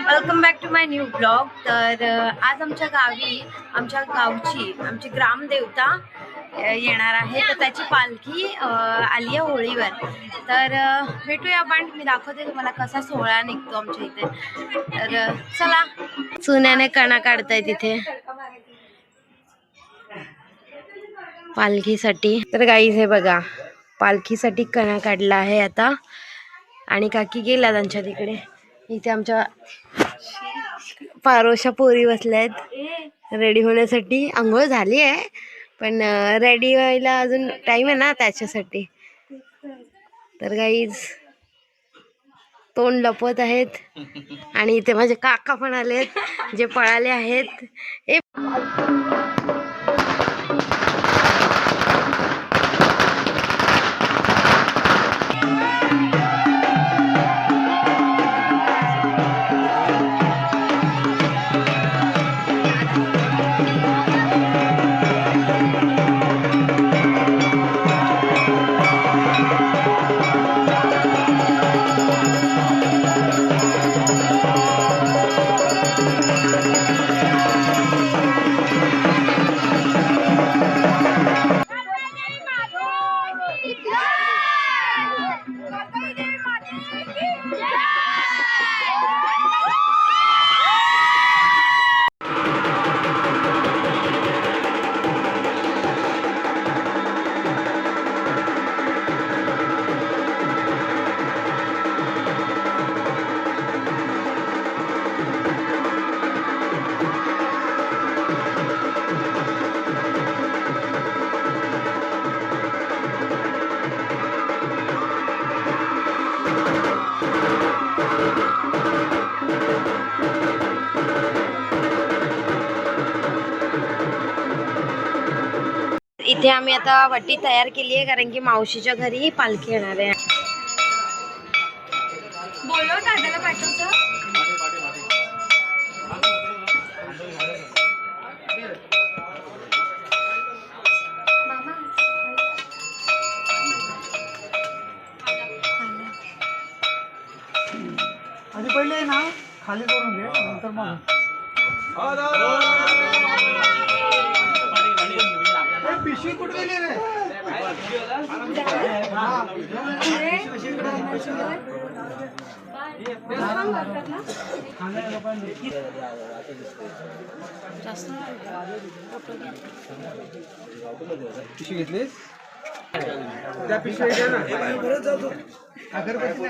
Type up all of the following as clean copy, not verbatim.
Welcome back to my new blog. तर आज आमच्या गावी आमची ग्रामदेवता येणार आहे, तर त्याची पालखी आली आहे होळीवर। तर भेटूया आपण, मी दाखवते तुम्हाला कसा सोहळा निघतो आमच्या इथे। तर चला, चुन्याने कणा काढताय तिथे पालखीसाठी। तर गाईज हे बघा, पालखीसाठी कणा काढला आहे आता, आणि काकी गेला त्यांच्या तिकडे। इथे आमच्या पारोशा पोरी बसल्या आहेत रेडी होण्यासाठी। आंघोळ झाली आहे पण रेडी व्हायला अजून टाइम आहे ना, त्याच्यासाठी। तर गाईज तोंड लपवत आहेत, आणि इथे माझे काका पण आलेत जे पळाले आहेत। इथे आम्ही आता वटी तयार केली आहे, कारण की मावशीच्या घरी पालखी येणार आहे। बोलव दादाला पाठवतो। आधी पहिले ना खाली करून घे, नंतर मग पिशवी कुठे गेली रे? पिशवी घेतलीस? त्या पिशवी घ्या ना। अगरबत्ती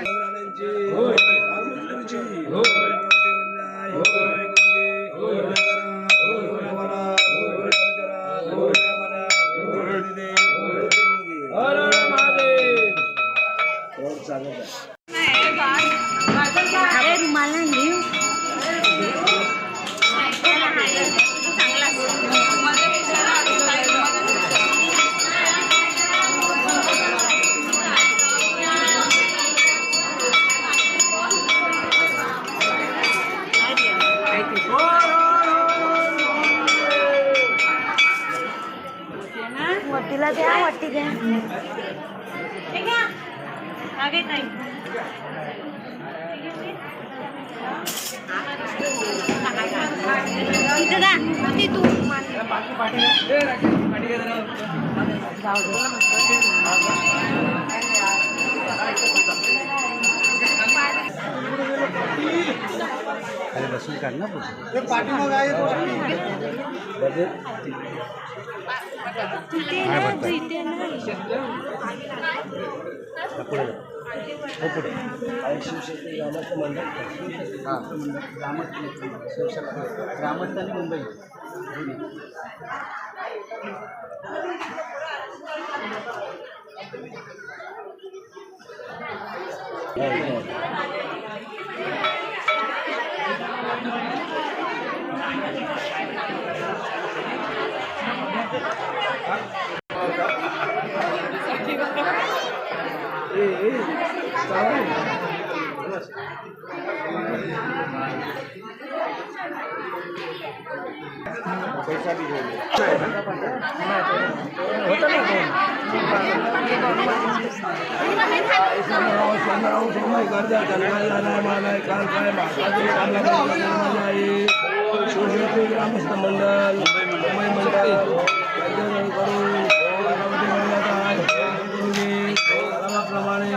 वटीला द्या, वटी द्या। आगे नाही इथे जा, ती तू अरे बसून काढ ना, पाठीमाग आहे पुढे शिवशक्ती ग्रामस्थ मंडळ, ग्रामस्थ आणि मुंबई पैसा भी ग्रामस्थ मंडल मुंबई मंडल प्रमाणे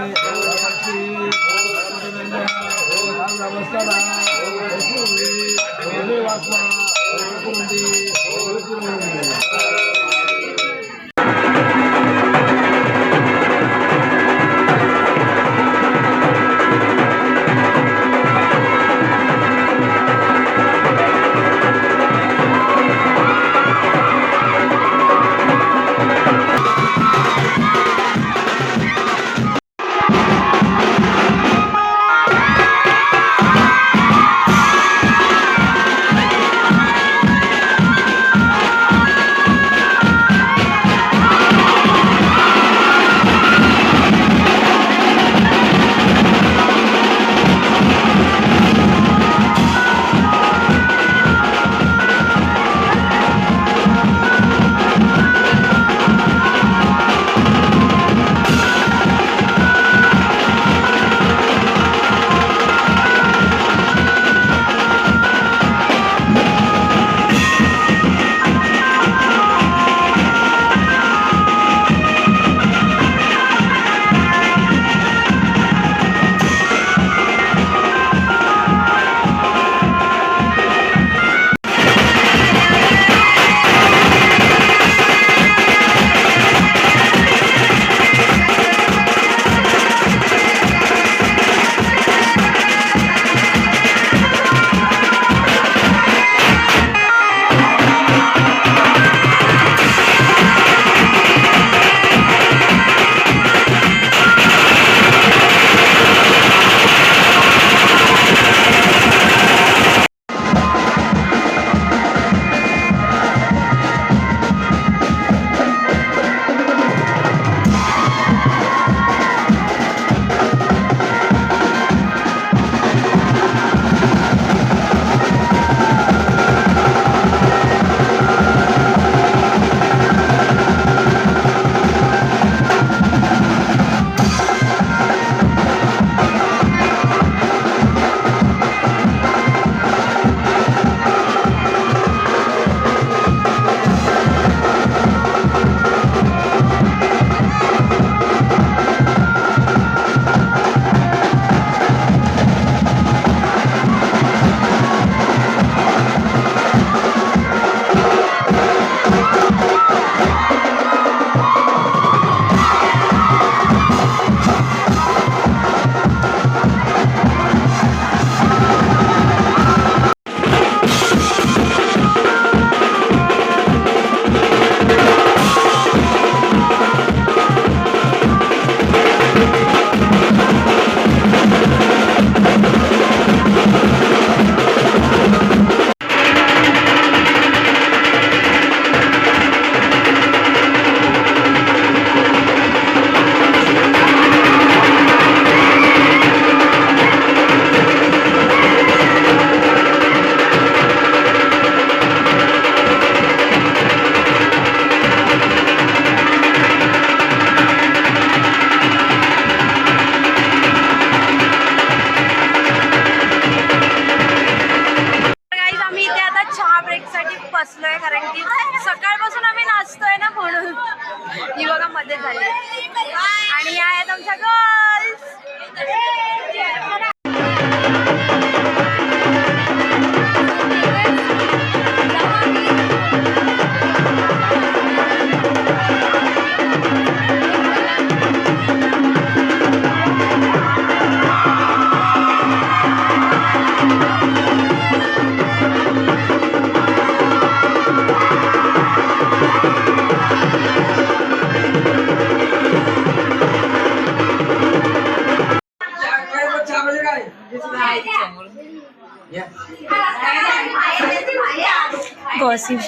गॉसिप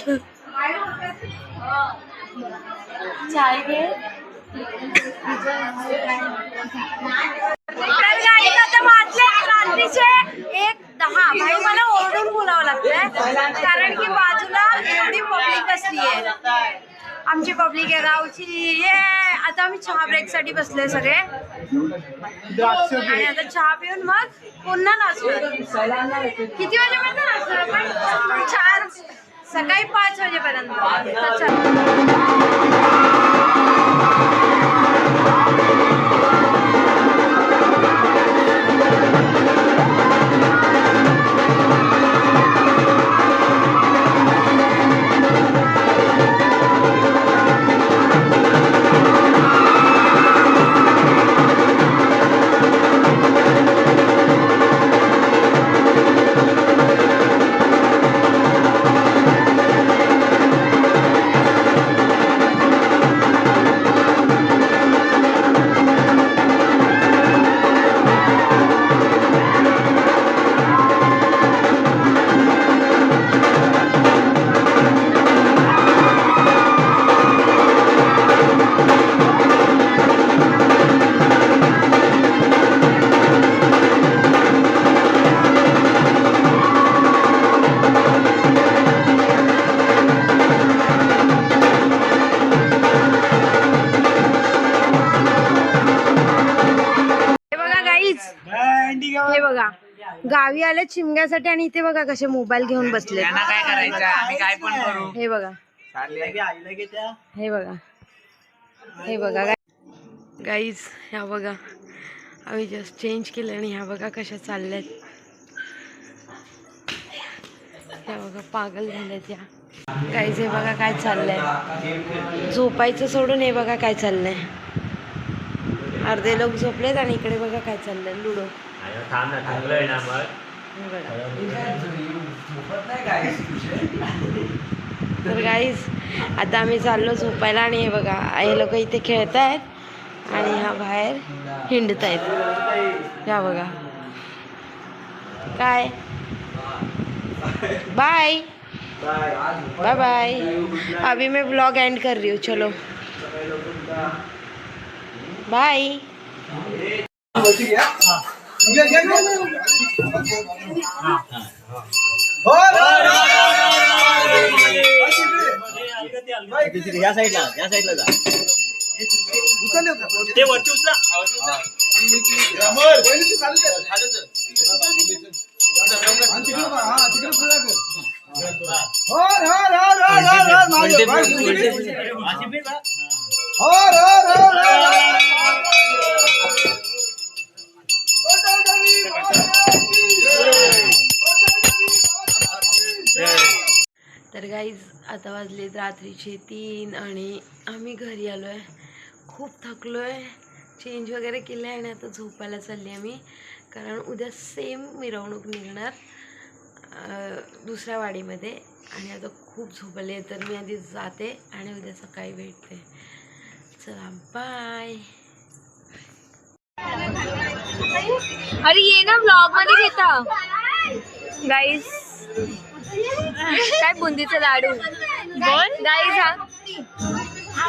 चाय घे. तर गाईज आता वाजले रात्रीचे 1:10. भाई मला ओरडून बोलावं लागतंय कारण की बाजूला एवढी पब्लिक बसली आहे. आमची पब्लिक आहे गावची. ये आता आम्ही चहा ब्रेक साठी बसलोय सगळे आणि आता चहा पिऊन मग पुन्हा नाचणार. किती वाजेपर्यंत नाचणार आपण? 4 सकाळी 5 वाजेपर्यंत. तर चला. हे बघा गावी आले चिमग्यासाठी आणि इथे बघा कसे मोबाईल घेऊन बसले. काय करायचं आम्ही काय पण करू. हे बघा हे बघा हे बघा गाईज. ह्या बघा आम्ही जस्ट चेंज केलं आणि ह्या बघा कशा चालल्यात. ह्या बघा पागल झाल्यात या गाईज. हे बघा काय चाललंय. झोपायचं सोडून हे बघा काय चाललंय. अर्धे लोक झोपलेत आणि इकडे बघा काय चाललंय लुडो. तर गाईज आता आम्ही चाललो झोपायला आणि हे बघा हे लोक इथे खेळत आहेत आणि ह्या बाहेर हिंडत आहेत. ह्या बघा काय. Bye bye bye. अभी मैं ब्लॉग एंड कर रही हूँ. चलो बाय. या साईडला जा. ते वरती उचला. तर गाईज आता वाजलेत रात्रीचे 3 आणि आम्ही घरी आलो आहे. खूप थकलो आहे. चेंज वगैरे केलं आहे आणि आता झोपायला चालली आम्ही कारण उद्या सेम मिरवणूक निघणार दुसऱ्या वाडीमध्ये आणि आता खूप झोपले. तर मी आधी जाते आणि उद्या सकाळी भेटते. चला बाय. अरे ये ना ब्लॉग मध्ये घेता गाईस. काय बुंदीचं लाडू बोल गाईस. हा